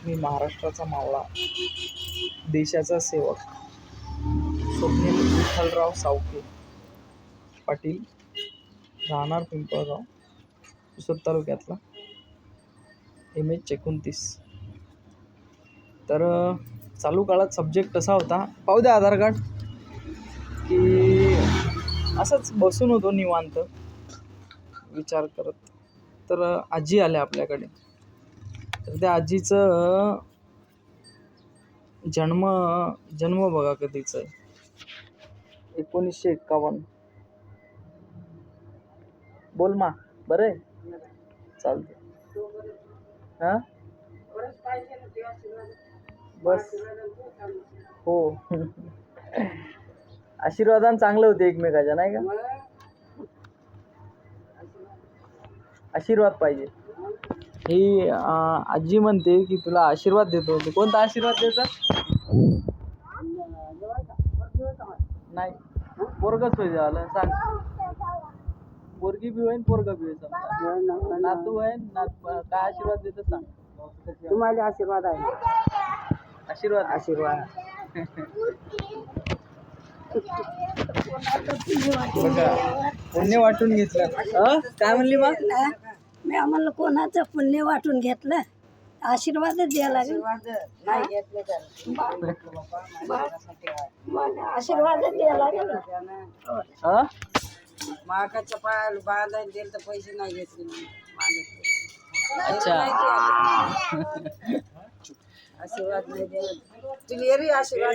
मी महाराष्ट्राचा मावळा, देशाचा सेवक स्वप्नील विठ्ठलराव साळुंखे पाटील, राहणार पिंपळगाव, पुसद तालुक्यातला, MH 29. तर चालू काळात सब्जेक्ट असा होता, पाहू द्या आधार कार्ड, की असंच बसून होतो निवांत विचार करत. तर आजी आल्या आपल्याकडे. तर त्या आजीचं जन्म बघा कधीचं आहे, 1951. बोल मा, बरं आहे, चालते. हां बस हो. आशीर्वादान चांगलं होते एकमेकाच्या, नाही का? आशीर्वाद पाहिजे. ही आजी म्हणते की तुला आशीर्वाद देतो. कोणता आशीर्वाद देतात? नाही, पोरगच होईल झालं. सांग, पोरगी बी होईन, पोरगा बी होईल. समजा नातू आहे, काय आशीर्वाद देतो सांग. तुम्हाला आशीर्वाद आहे. आशीर्वाद आशीर्वाद बघा, पुण्य वाटून घेतलं. काय म्हणली मग? मी आम्हाला कोणाचं पुण्य वाटून घेतलं, आशीर्वादच द्यायला लागेल. नाही घेतले तर आशीर्वादच द्यायला लागेल. माकाच्या पायाला बांधायला दिलं तर पैसे नाही घेतले. अच्छा, आशीर्वाद नाही द्यायला तुला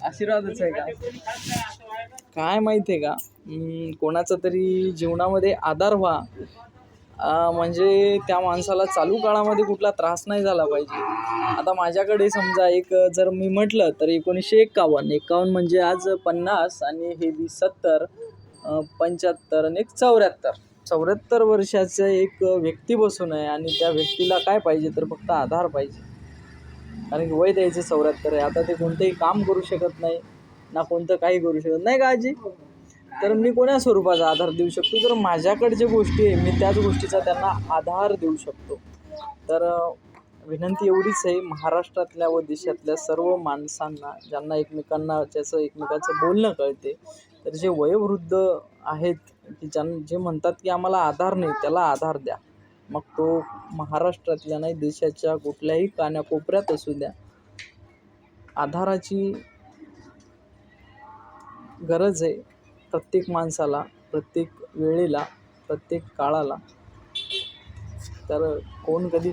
आशीर्वादच आहे का? काय माहितीये का, कोणाचा तरी जीवनामध्ये आधार व्हा, म्हणजे त्या माणसाला चालू काळामध्ये कुठला त्रास नाही झाला पाहिजे. आता माझ्याकडे समजा एक जर मी म्हटलं तर 1951 म्हणजे आज 50 आणि हे 70, 75 आणि 74 वर्षाचं एक व्यक्ती बसून आहे. आणि त्या व्यक्तीला काय पाहिजे तर फक्त आधार पाहिजे. कारण की वय द्यायचं 74 आहे. आता ते कोणतंही काम करू शकत नाही ना, कोणतं काही करू शकत नाही का आजी? तर मी कोण्या स्वरूपाचा आधार देऊ शकतो? तर माझ्याकडे जे गोष्टी आहे मी त्याच गोष्टीचा त्यांना आधार देऊ शकतो. तर विनंती एवढीच आहे महाराष्ट्रातल्या व देशातल्या सर्व माणसांना, ज्यांना एकमेकांचं बोलणं कळते, तर जे वयोवृद्ध आहेत की जे म्हणतात की आम्हाला आधार नाही, त्याला आधार द्या. मग तो महाराष्ट्रातल्या नाही, देशाच्या कुठल्याही कानाकोपऱ्यात असू द्या. आधाराची गरज आहे प्रत्येक माणसाला, प्रत्येक वेळेला, प्रत्येक काळाला. तर कोण कधी